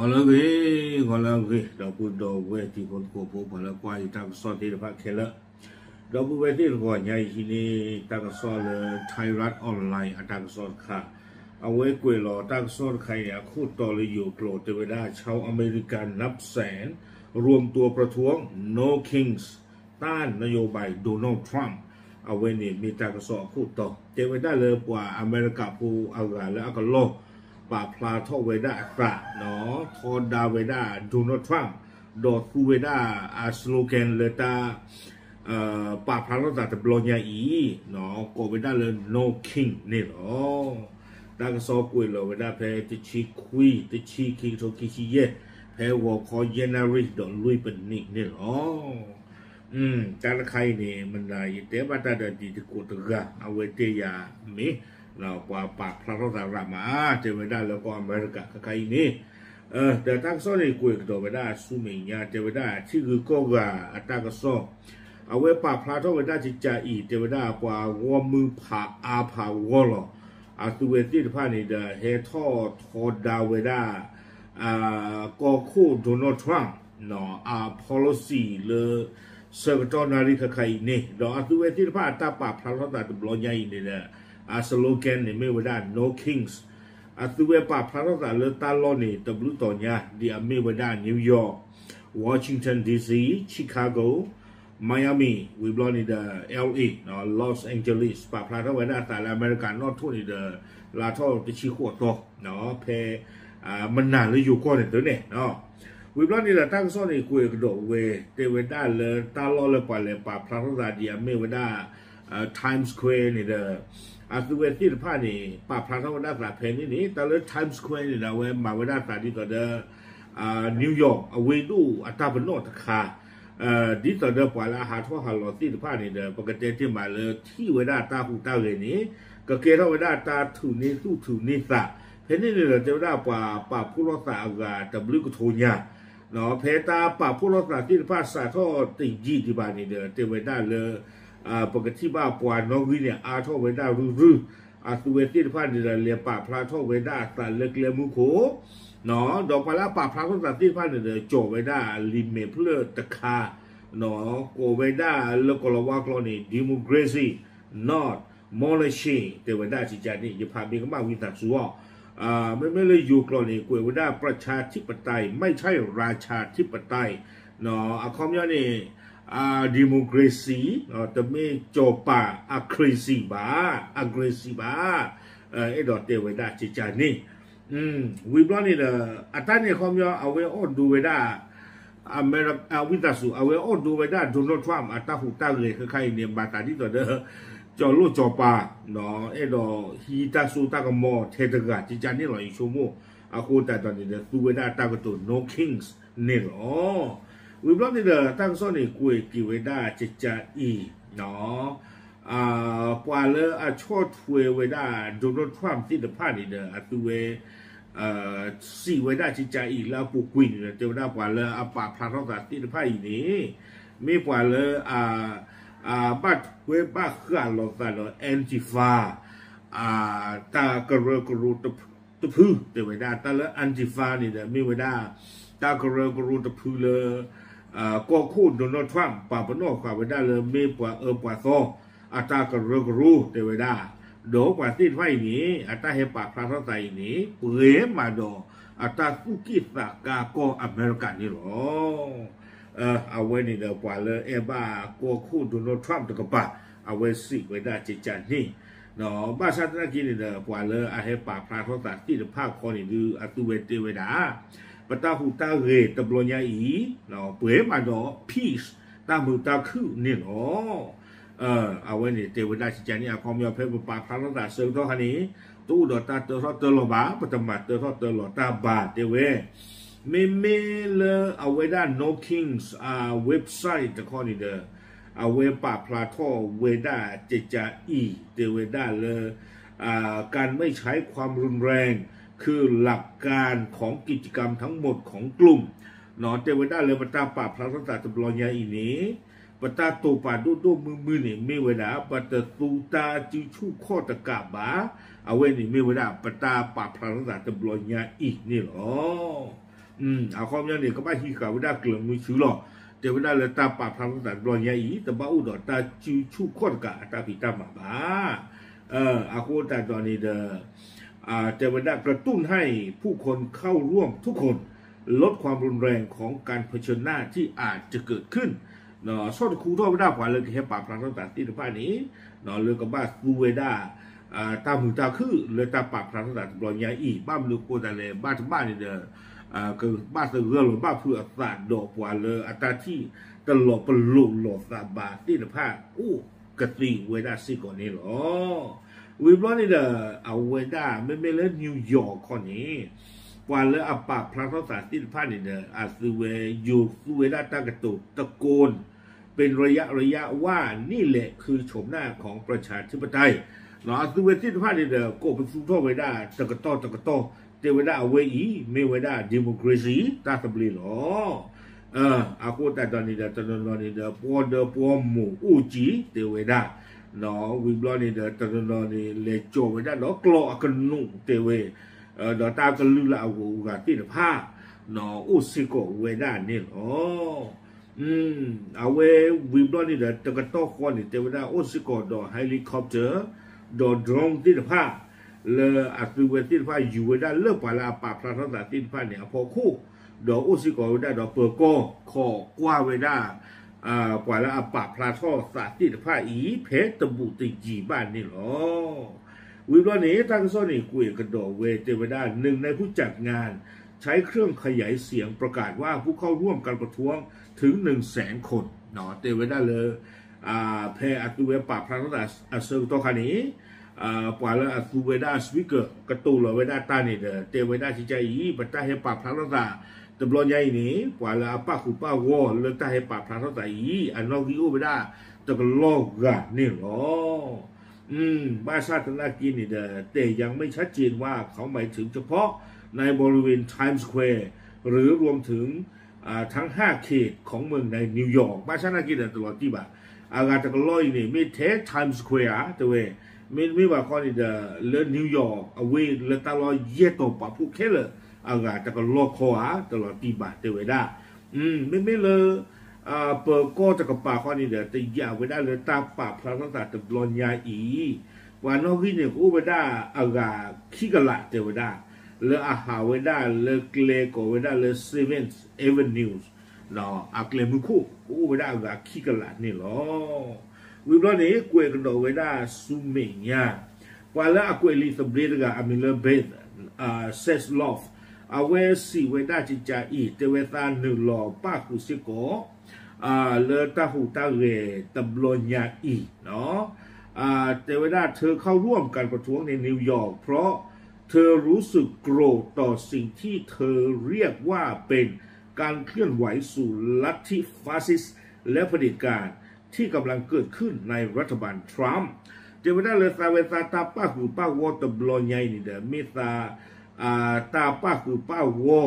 ngolage dapu do we ti kon ko po pala kwa i ta so ti pa khela dapu we ti ko nya yi ni ta so le Thailand online ta so kha awe kwe lo ta so khai ya khu to leอยู่โกรธเทวดาชาวอเมริกันนับแสนรวมตัวประท้วง No Kings ต้านนโยบายโดนัลด์ทรัมป์เอาไว้นี่มีตากระสอบคู่ต่อเทวดาเลยกว่าอเมริกาผู้เอากาและก็โลป่าพลาทเวดาอักระเนาะทอดาเวดาโดนัลด์ทรัมป์ดอทูเวดาอาสโลแกนเลตาป่าพลาโรตาตะบลอนยาอีเนาะก็เวดาเลย No King นี่เนาะตากระสอบกวยเราเวลาแพ้ติชีคุยติชีคิงโทคิชิเย่แพ้วอคอเยนาริดอลุยเป็นนิกนี่หรอการใครเนี่ยมันได้แต่ว่าตาเดีที่กูตระเอาไว้เตียมีเรากว่าปากพระราชามาเจอไม่ได้แล้วก็อเมริกาใครนี่แต่ตั้งโซ่ในกวยก็ไม่ได้สู้ไม่ยากเจอไม่ได้ที่คือก็ว่าตั้งโซ่เอาไว้ปากพระราชาไม่ได้จิตใจอีเจอไม่ได้กว่าวัวมือผ่าอาผ่าวัวหรออาตัวเวทีที่ผ่านนี่เดเฮทอทอดาวเวด้าก็คู่โดนัลด์ทรัมป์เนาะpolicy เลยเซอร์ตอนาริคใครนี่เนาะตัวเวทีที่ผ่านตาป่าพระราชาตบลอยใหญ่นี่เด้อสโลแกนนี่ไม่เวด้า No Kings ตัวเวป่าพระราชาเลยตาล้อนี่ตบลุตอนนี้ดีไม่เวด้านิวยอร์กวอชิงตันดีซีชิคาโกMiami วิบลอนี่เดอ LA เนาะ Los Angeles ป่าพลาทเวด้าแต่ละอเมริกันนอทั่วนี่เดลาท่อติชิขัวโตเนาะเพมันนานเลยอยู่ก่อนตัวเนี่ยเนาะวิบลอนี่เดตั้งซ่อนในคุยกระโดดเวเตเวด้าเลยตาล้อเลยป่าเลยป่าพลาทเดียไม่เวด้าTimes Square นี่เดตัวเวที่ผ่านนี่ป่าพลาทเวด้าแต่เพนนี่แต่เลย Times Square นี่เดเวมาเวด้าแต่ที่ก็เดนิวยอร์กเวดูอัตราเป็นโนตคาดีต่อเดิมกว่าละหาทั่วหาหลอดที่ผ่านนี่เดปกติที่มาเลยที่เวลาตาหูตาเลยนี้ก็เกี่ยวเวลาตาถูนี้สู้ถูนี้สะเพนนี่เราจะได้ป่าผู้รักษาอากาศแต่บลิกโทนยาเนาะเพตาป่าผู้รักษาที่ผ่านสาท่อติงจีที่บ้านนี่เดเตเวลาเลยปกติบ้าปวานน้องวิเนี่ยอาท่อเวลารื้อตัวที่ผ่านนี่เดเรียป่าพลาท่อเวลาแต่เล็กเลี้ยมุโขเนาะดอกปลาป่าพระพุทธที่ผ่านเนี่ยโจไว้ได้ลิมเมเพลตะคาเนาะโกไว้ได้แล้วก็เราว่ากรณีดิโมคราซีนอตมอลเลชีแต่ไว้ได้จิจานี่อย่าพามีก็มาวิจารณ์สัวไม่เลยอยู่กรณีกูไว้ได้ประชาธิปไตยไม่ใช่ราชาธิปไตยเนาะคอมยานี่ดิโมคราซีแต่ไม่โจป่าอะครีซีบ้าอะเกรซีบ้าไอ้ดอกเตไว้ได้จิจานี่วิบลอนี่เดออัตราเนี่ยเขามีเอาไว้อดดูไว้ได้อเมริกาวิตาสุเอาไว้อดดูไว้ได้โดนัลด์ทรัมป์อัตราหูตาเลยคือใครเนี่ยบาตาที่ต่อเด้อจอลูกจอปาเนาะไอ้ดอฮีตาสุตากมอเทตกะจิจานี่หล่ออีชั่วโมงอากูแต่ตอนนี้เดอดูไว้ได้ตากตัว No Kings นี่หรอวิบลอนี่เดอตั้งโซนี่กุยกี่ไว้ได้จิจาอีเนาะกว่าเลยชดถวยไว้ได้โดนัลด์ทรัมป์ที่เดผ่านนี่เดอตัวสี่ไว้ได้จิตใจอีกแล้วปลุกวิ่งเจ้าได้กว่าเลยป่าพระราชาที่ไพ่นี้มีกว่าเลยบัดเว็บบ้าเครื่องหลอกกันแอนติฟาตากระเรกรูตะพื้นเดี๋ยวไว้ได้แต่ละแอนติฟานี่เดี๋ยวมีไว้ได้ตากระเรกรูตะพื้นเลยก็คู่โดนัลด์ทรัมป์ป่าปนอกกว่าไว้ได้เลยมีกว่ากว่าซอตากระเรกรูเดี๋ยวไว้ได้โดกว่าที่ไฟนี้อัตราเฮปากพระราชานี้เปลี่ยนมาดูอัตราสุกิสกาโกอเมริกันนี่หรอเอาไว้นี่เดียวกว่าเลยบ้าโกคู่โดนัลด์ทรัมป์ตะกบะเอาไว้สิไว้ได้จิตใจนี่เนาะบ้าชาตินักกินนี่เดียวกว่าเลยเฮปากพระราชาที่ภาคคอนี่ดูอัตุเวติเวดาปตาหูตาเรตบลอนยาอีเนาะเปลี่ยนมาดูพีซตามือตาคือนี่หรอเอาไว้เนี่ยเทวดาจิจานี่ความยาวเพชรป่าพระราชาเสริมท่อคันนี้ตู้ดอตาเตอร์เตอร์ลบาปฐมเตอร์เตอร์ลตาบาเทเวไม่เลยเอาไว้ด้าน No Kings เว็บไซต์ข้อนี้เด้อเอาไว้ป่าพระท่อเวด้าจิจาอีเทวดาเลยการไม่ใช้ความรุนแรงคือหลักการของกิจกรรมทั้งหมดของกลุ่มเนาะเทวดาเลยปตาป่าพระราชาตบลอยาอีนี้ปตาโตปาดูมือเนี่ยไม่เวลาปตาตูตาจิชูข้อตะกาบาเอาไว้นี่ไม่เวลาปตาป่าพระราชาตบลอยาอีกนี่หรอ เอาความยังเนี่ยก็ไม่ที่เขาไม่ได้เกลือมือชื้อหรอกแต่ไม่ได้เลยตาปากพลังแต่รอยใหญ่แต่บ้าอุดรตาจูชูข้นกะตาผีตาหมาบ้าอาโคตาตอนนี้เด้อแต่ไม่ได้กระตุ้นให้ผู้คนเข้าร่วมทุกคนลดความรุนแรงของการเผชิญหน้าที่อาจจะเกิดขึ้นเนาะส่วนครูทั่วไม่ได้กว่าเลยแค่ปากพลังต่างๆที่ในภาคนี้เนาะเรื่องกับบ้านบูเวด้าตามือตาคือเลยตาปากพลังต่างๆรอยใหญ่อีบ้านลูกโคตาเลยบ้านทั้งบ้านนี่เด้อคือบ้านเสือหรือบ้านเพื่อศาสตร์ดอกกว่าเลยอัตราที่ตลอดปลุกหลอดสาบาที่ในภาคกติเวด้าสิก่อนนี้หรอวิบล้อนี่เด้อเอาเวด้าไม่เล่นนิวยอร์กคนนี้กว่าเลยอัปปะพลังศาสตร์ที่ในภาคนี่เด้ออาซูเวยูซูเวด้าตากระตุกตะโกนเป็นระยะว่านี่แหละคือโฉมหน้าของประชาธิปไตยเนาะอาซูเวที่ในภาคนี่เด้อโกเป็นซูโตเวด้าตะกะโตเทวดาเวอีเมวดาดิโมคราซีตาตบลีหรออากูแต่ตอนนี้เด้อปวดปวดหมู่อูจีเทวดาเนาะวิบลอนี่เด้อตอนนี้เลโจเวดาเนาะกลัวกันนุ่งเทเวเดอตากันลือละอูกาที่ผ้าเนาะอูสิโกเวดานี่หรอเอาเววิบลอนี่เด้อตะกะโตคนนี่เทวดาอูสิโกดอเฮลิคอปเตอร์ดอโดรนที่ผ้าเลอัตเวตินฟ้าอยู่ได้เลิกไปละปาพระทัศน์ตินฟ้าเนี่ยพอคู่ดอกอุสิกอได้ดอกเปิดก็ขอกว่าไว้ได้กว่าละปาพระทัศน์ตินฟ้าอีเพชรตบุติจีบ้านนี่หรอวิบวันี้ตั้งโซนี่กุยกระโดดเวเทวดาหนึ่งในผู้จัดงานใช้เครื่องขยายเสียงประกาศว่าผู้เข้าร่วมการประท้วงถึง100,000 คนเนาะเทวดาเลยเพออัตเวปาพระทัศน์เซอร์ตัวคันนี้ปว่าละซูเวด้าสวิกเกอร์กระตูลเวด้าตานี่เด้อเตเวด้าชิใจอีปัตตาเฮปาพลังตาตบลอนใหญ่นี่ปว่าละป้าคูป้าวอเลตาเฮปาพลังตาอีอันนอกกิโอเวด้าตะกลอกกะนี่หรอบ้านชาตินากินนี่เด้อแต่ยังไม่ชัดเจนว่าเขาหมายถึงเฉพาะในบริเวณไทม์สแควร์หรือรวมถึงทั้ง5 เขตของเมืองในนิวยอร์กบ้านชาตินากินตลอดที่บ่าอากาศตะกลอยนี่ไม่แท้ไทม์สแควร์ตัวเองไม่ว่าคนนี้เดเลนิวยอร์กเอาไว้เลตลอดเยโตปะผู้แค่เลยอากาศตะกลอกคอตลอดที่บ่าเตเวด้าไม่เลยเปิดก็ตะกป่าคนนี้เดแต่ยาวไว้ได้เลยตาป่าพระตั้งแต่ตะลอนยาอีว่านอกที่เนี่ยกูไว้ได้อากาศขี้กะละเตเวด้าเลยอาหารไว้ได้เลยเกลโกไว้ได้เลยเซเว่นส์เอเวนิวส์เนาะอาเกลมุคุกูไว้ได้อากาศขี้กะละนี่หรอวิบล้อนี้กวยกระโดดไว้ได้ซูเมียกว่าแล้วกวยลิซาเบรดกับอามิเลเบธเซสลอฟเอาไว้สีไว้ได้จิจาอีเตเวตาหนึ่งหล่อป้าคุสิโกเลตาหูตาเรตบลญาอีเนาะเตเวดาเธอเข้าร่วมการประท้วงในนิวยอร์กเพราะเธอรู้สึกโกรธต่อสิ่งที่เธอเรียกว่าเป็นการเคลื่อนไหวสู่ลัทธิฟาสซิสต์และเผด็จการที่กำลังเกิดขึ้นในรัฐบาลทรัมป์เจมินาเลซาเวซาตาป้าคือป้าวอตบลอนใหญ่นี่เด้อเมตาตาป้าคือป้าวอ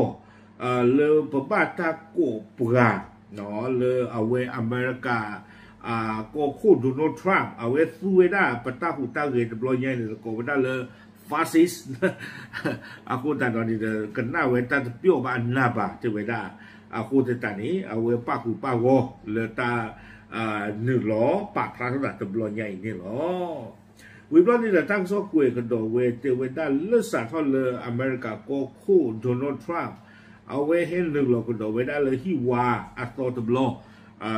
เลปบ้าตาโกปราเนาะเลเอาไว้อเมริกาก็คู่โดนัลด์ทรัมป์เอาไว้ซูเวด้าปตาหูตาเกตบลอนใหญ่นี่ก็ไว้ได้เลยฟาสซิสอากูแต่ตอนนี้เด้อกันหน้าเวตาเปียวบ้านหน้าบ้าเจมินาอากูแต่ตอนนี้เอาไว้ป้าคือป้าวอเลตาหนึ่งล้อปากพระระดับตบลอนใหญ่นี่หรอวิบล้อนี่แหละตั้งโซ่คุยกันโดเวเตเวด้าเลือดสาดทอดเลยอเมริกาก็คู่โดนัลด์ทรัมป์เอาไว้ให้หนึ่งล้อกันโดเวด้าเลยที่ว่าอัตโตตบลอ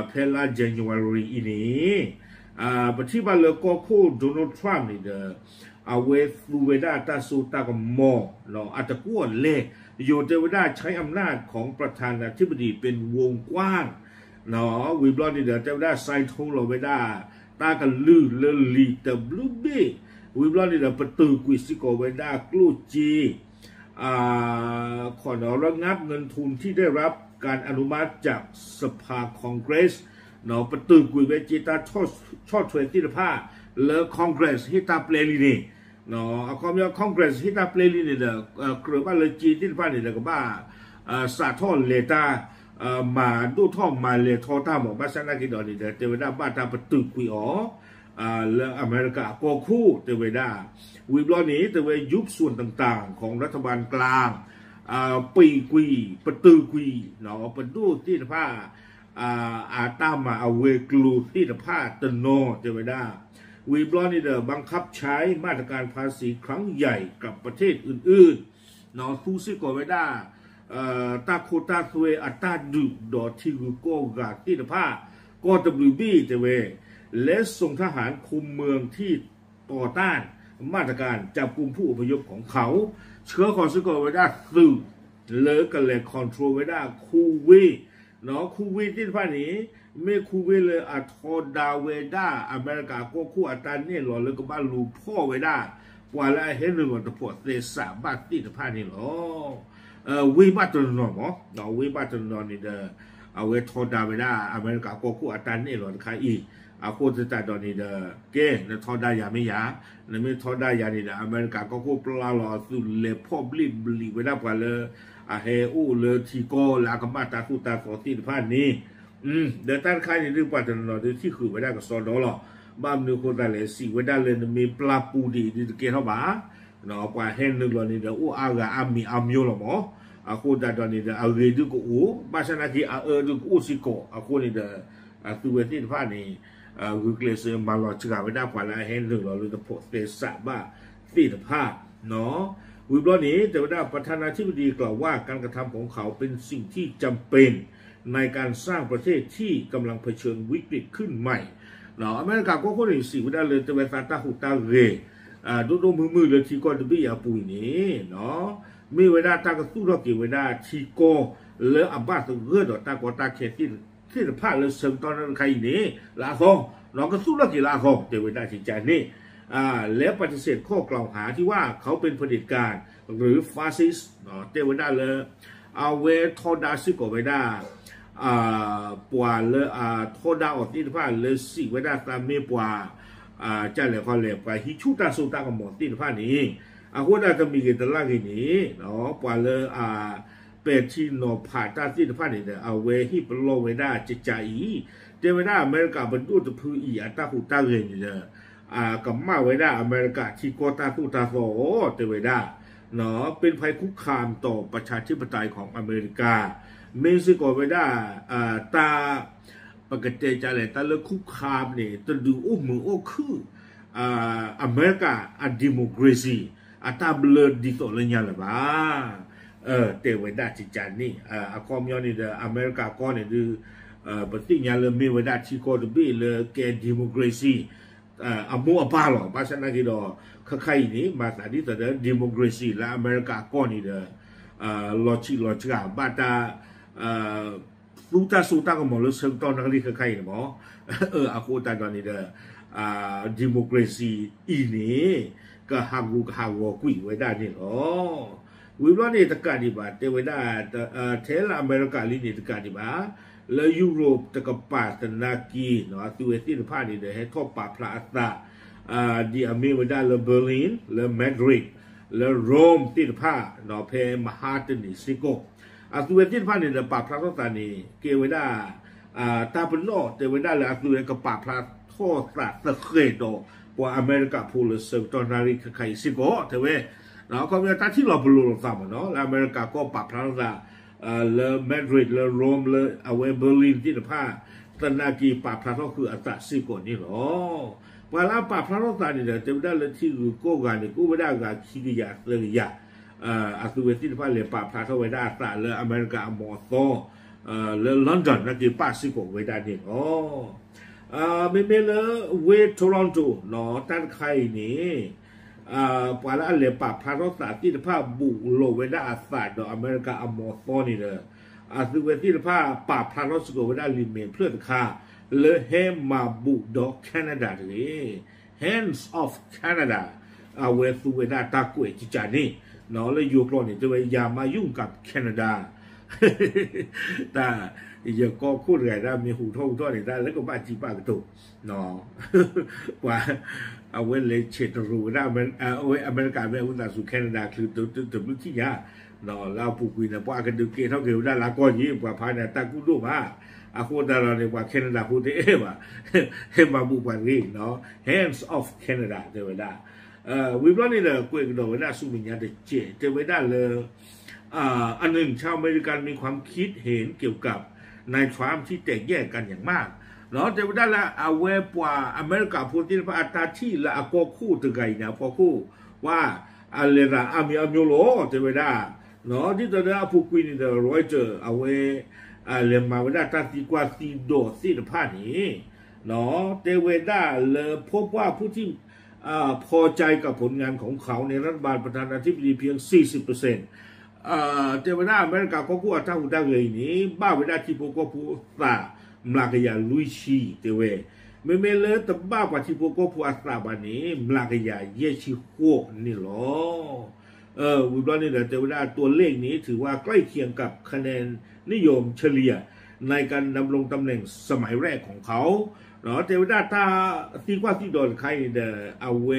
เพลาเจนวารีอีนี้ปฏิบัติเลยก็คู่โดนัลด์ทรัมป์นี่เด้อเอาไว้ฟูเวด้าตาสูตากมอเนาะอัตกวนเล่โยเตเวด้าใช้อำนาจของประธานาธิบดีเป็นวงกว้างเนาะวิบลอนนี่เดี๋ยวจะได้ไซทงเราไม่ได้ตากันลื่นเลลีแต่บลูเบ้วิบลอนนี่เดี๋ยวประตูกุยซิโกไว้ได้กลูจีขอระงับเงินทุนที่ได้รับการอนุมัติจากสภาคองเกรสเนาะประตูกุยเวจิตาชอดเทรนที่ผ้าเลอคองเกรสฮิตาเปลลีนี่เนาะคอมยาคองเกรสฮิตาเปลลีนี่เดี๋ยวเกลือบ้านเลจีที่ผ้านี่เดี๋ยวก็บ้าสาทอนเลตามาดูท่อมาเลยท่อท่าหมอบ้านชนะกินดอนี่เดี๋ยวเทวดาบ้านตาประตูกุยอ๋อแล้วอเมริกาก็คู่เทวดาวิบล้อนี้เทวยุบส่วนต่างๆของรัฐบาลกลาง ปีกุยประตูกุยเนาะประตูที่ผ้าตามมาเอาเวกลูที่ผ้าตโนจะไม่ได้วีบลอนี่เดอบังคับใช้มาตรการภาษีครั้งใหญ่กับประเทศอื่นๆเนาะทูซิโกไว้ได้ตาโคตาสเวอัตาดุดอทิกุโกกาที่ผ้าก็WBจะเวและส่งทหารคุมเมืองที่ต่อต้านมาตรการจับกลุ่มผู้อพยพของเขาเชื้อคอนซิโกไว้ได้สื่อเลิกกันเลยคอนโทรลไว้ได้คูวีเนาะคูวีที่ผ้านี้ไม่คูวีเลยอัทอดาเวด้าอเมริกาก็คู่อัตราเนี่ยหล่อเลยก็บ้านลูพ่อไว้ได้ปว่าแล้วเห็นหนึ่งวันตะพอเตสาบ้านที่ผ้านี้หรอวิบัตินอนมั้งเนาะวิบัตินอนนี่เด้อเอาไว้ทอดาเวด้าอเมริกาก็คู่อัตราเนี่ยหล่อใครอีอาโคจะจัดตอนนี้เด้อเก้เนี่ยทอดายาไม่ยาเนี่ยไม่ทอดายานี่เด้ออเมริกาก็คู่ปลาหล่อสุดเลยพ่อบลิบลิไว้ได้ปว่าเลยเฮอูเลยทีโก้ลากมาตาคู่ตาสอที่ผ้านี้เดี๋ยวตั้งค่ายในเรื่องปัจจุบันเราที่คือไว้ได้กับซอนดอลบ้านนึกคนแต่เลยสิไว้ได้เลยมีปลาปูดีที่เกี่ยวบ้าเนาะกว่าเห็นนึกเรานี่เดี๋ยวอากามีอามิโอหรอหมออาคูแต่ตอนนี้เดี๋ยวเอาเรื่องกูบ้านฉันนะที่ดูกูสิโกอาคูนี่เดี๋ยวตัวเวทีผ้านี้คือเกลเซอร์มาหลอดชิกาไว้ได้กว่าแล้วเห็นนึกเราเลยจะโพสเตสะบ้าที่ผ้าเนาะวิบล้อนี้แต่ว่าประธานาธิบดีกล่าวว่าการกระทำของเขาเป็นสิ่งที่จำเป็นในการสร้างประเทศที่กำลังเผชิญวิกฤตขึ้นใหม่เนาะอเมริกาก็คนอื่นสิว่าได้เลยแต่เวลาตาหูตาเรดูมือเลยที่ก็จะไม่อยากปุยนี่เนาะมีเวลาตากระสู้เรากี่เวลาที่ก็เลืออับบาสเรือดตากตาเขตที่จะพาเลยเสริมตอนนั้นใครนี่ลาคงเราก็สู้เรากี่ลาคงแต่เวลาที่ใจนี่แล้วปฏิเสธข้อกล่าวหาที่ว่าเขาเป็นเผด็จการหรือฟาสซิสต์เนาะแต่เวลาเลยเอาเวทอดาซิโกเวลาปัวเลยทอดาออกที่ผ้าเลยสิเวลาตามเมื่อปัวจะเหลือคนเหลือไปฮิชูตาสูตากับหมดที่ผ้านี้คนอาจจะมีกิจลักษณะนี้เนาะปัวเลยเป็นที่นอผ่าตาที่ผ้านี้เนี่ยเอาเวฮิปโลเวลาจิตใจแต่เวลาอเมริกาบรรลุจะพื้นอีอัตราหูตาเรียนเนี่ยกับมาไว้ได้อเมริกาที่โกตาตุตาโซเตไว้ได้เนาะเป็นภัยคุกคามต่อประชาธิปไตยของอเมริกาเม็กซิโกไว้ได้ตาปกติจะเลยตาเลือกคุกคามเนี่ยตดูโอ้มือโอ้คืออเมริกาดิโมคราซีตาเบลอดิโตเลยยังหรือเปล่าเตไว้ได้จิตใจนี่คอมยอนนี่เดออเมริกาก้อนเนี่ยดูปฏิญาณเลยมีไว้ได้ที่โกตบีเลยแกดิโมคราซีมัวบ้าหรอภาษาหน้าที่ดอใครนี่มาสาธิตแต่ดิโมคราซีและอเมริกาก้อนนี่เดอลอจิกาบ้าตาสู้ตาก็หมดแล้วเชิงตอนนักเรียนใครเนี่ยหมออากูตาตอนนี้เดอดิโมคราซีอีนี่ก็หาวัวกุยไว้ได้นี่หรอวิบล้อนี่ตะการดีบ้าเทไว้ได้เทลอเมริกาลีนี่ตะการดีบ้าแล้วยุโรปตะกับป่าตะนากีเนาะตัวที่ผ้านี่เดี๋ยวให้ทอป่าพระอัตตาดีอเมริกาเลเบอร์ลินเลมาดริดเลโรมที่ผ้าเนาะเพมหาตนิซิโกตัวที่ผ้านี่เดี๋ยวป่าพระอัตตานี่เกวด้าตาเป็นโนเทวด้าเลยตัวกับป่าพระทอตะตะเคโดกว่าอเมริกาพูลเซอร์ตอนนาริคไคซิโกเทเวเนาะเขาเป็นตาที่เราบลูลตามเนาะแล้วอเมริกาก็ป่าพระอัตตาเลมาดริดเลโรมเลเอาไว้เบอร์ลินที่ผ้าตะนากีป่าพระก็คืออัตตาซิโกนี่หรอเวลาป่าพระตานี่เดี๋ยวจะได้เลยที่กูโก้กันนี่กูไม่ได้กับคิดยาเลยยาตัวที่ผ้าเลยป่าพระไว้ได้ตาเลยอเมริกาหมอโตเลยลอนดอนนั่นคือป่าซิโกไว้ได้นี่อ๋อไม่เลยเวทโทรอนโตเนาะตั้งใครนี่ปว่าแล้วเลยป่าพระรักษาที่ผ้าบุโลเวด้าอาสาดอเมริกาอมอตอนี่เลยซึ่งเวทีผ้าป่าพระรักษาเวด้าลิเมนเพื่อค่าเลยเฮมาบุดอกแคนาดาเลย hands of Canada เวทีเวด้าตากุยจิจานี่เนาะเลยยูโรนี่จะไปอย่ามายุ่งกับแคนาดาแต่อย่าก็พูดอะไรได้มีหูท่อนี่ได้แล้วก็บ้าจีบ้ากระตุกเนาะว่าเอาไว้เลยเชตรูได้มันเอาไว้อเมริกาไม่เอาแต่สู่แคนาดาคือตัวที่ยาเนาะเราผูกคุยนะเพราะอากันดูเกย์เท่าเกี่ยวได้ละก้อนยี่กว่าภายในตากูดูมาโคตรเราเนี่ยว่าแคนาดาพูดได้ว่าเฮมาบุกวันนี้เนาะ hands of Canada เดี๋ยวได้ วิบล้อนี่เลยกุยกระโดดได้สุวิญญาณเจเจไว้ได้เลยอันหนึ่งชาวอเมริกันมีความคิดเห็นเกี่ยวกับนายทรัมป์ที่แตกแยกกันอย่างมากเนาะเจไว้ได้ละเอาเวปว่าอเมริกาพูดที่พระอัตที่ละอากอคู่ตึกไงเนี่ยพอคู่ว่าอะไรละอามีอามิโลเจไว้ได้เนาะที่ตอนนี้ผู้คุยนี่เดอร้อยเจอเอาเวเรียนมาไว้ได้ตัดสิกว่าสีโดสีthe ผ้านี้เนาะเจไว้ได้เลยพบว่าผู้ที่พอใจกับผลงานของเขาในรัฐบาลประธานาธิบดีเพียง 40%เจวนาอเมริกาก็กู้อัตราหุ่นได้เลยนี้บ้าเวลาที่พวกก็พูดตามลากยาลุยชีเตเวเมื่อเลยแต่บ้ากว่าที่พวกก็พูดอัตราบานี้มลากยาเยชิโคนี่หรอวิบลานี่แหละเจวนาตัวเลขนี้ถือว่าใกล้เคียงกับคะแนนนิยมเฉลี่ยในการดำรงตำแหน่งสมัยแรกของเขาเนาะเจวนาถ้าที่ว่าที่โดนใครเดเอาเว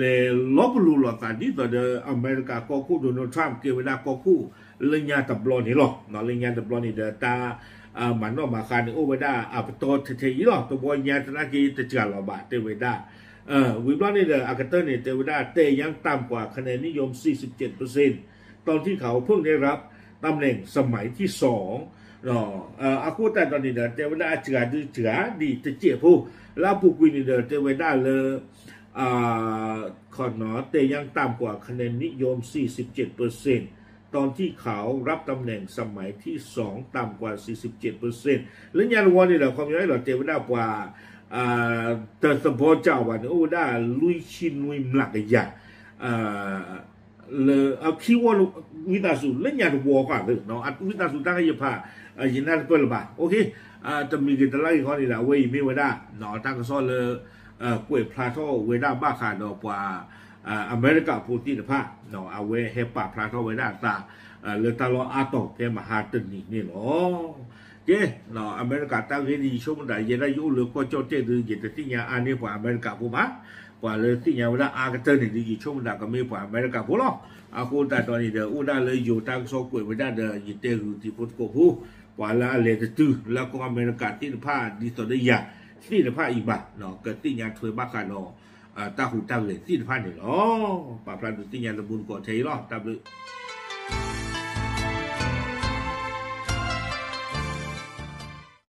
le loblu lo tadi to de America ko ku Donald Trump ke weda ko ku lenya tablon ni lo no lenya tablon ni de ta man no ma khan o weda a to the yi lo to bo nya tana ki te ja lo ba te wedaวิบลอนี่เดอากาเตอร์นี่เทวดาเตยังต่ำกว่าคะแนนนิยม 47% ตอนที่เขาเพิ่งได้รับตำแหน่งสมัยที่2เนาะอากูแต่ตอนนี้เดอเทวดาเจือดีจะเจียผู้แล้วผู้กุยนี่เดอเทวดาเลยขอหนอเตยังต่ำกว่าคะแนนนิยม 47% ตอนที่เขารับตำแหน่งสมัยที่2ต่ำกว่า 47% แล้วยานวันนี่แหละความย่อยหรอเทวดากว่าแต่สมบูรณ์เจ้าวันโอ้ได้ลุยชินลุยหลักอย่างเลยเอาคีย์วอร์ดวิตาสุเล่นยานวัวก่อนเลยเนาะวิตาสุตั้งให้ยพายินดีเปิดบ่าโอเคจะมีกิจลักษณ์ข้อนี้แหละเว้ยไม่ไว้ได้เนาะตั้งก็ซ้อนเลยกวยพลาโตเวด้าบ้าขาดอกว่าอเมริกาพูดที่ผ้าเนาะเอาเวเฮปาพลาโตเวด้าตาเลตาลออาโตเพมหาตึนีนี่เนาะเจ้เนาะอเมริกาตั้งให้ดีช่วงใดยังได้ยุ่งหรือก็เจ้าเจ้าดื้อเกิดที่ยังอันนี้กว่าอเมริกาพูดมาว่าเลยที่ยังเวลาอากาศนี่ดีช่วงใดก็ไม่กว่าอเมริกาพูดหรอกอาคูแต่ตอนนี้เดี๋ยวอุดาเลยอยู่ตั้งโซกวยเวด้าเดี๋ยวยิเตอร์ที่พูดก็พูดว่าละเลตตื้อแล้วก็อเมริกาที่ผ้าดีสุดได้ยาที่the ผ้าอีกบ้าเนาะเกิดที่ยังถอยบ้ากันเนาะตาหูตาเลยที่the ผ้าเนี่ยเนาะป่าพลันที่ยังระบุนก่อนใช่หรอตาเลย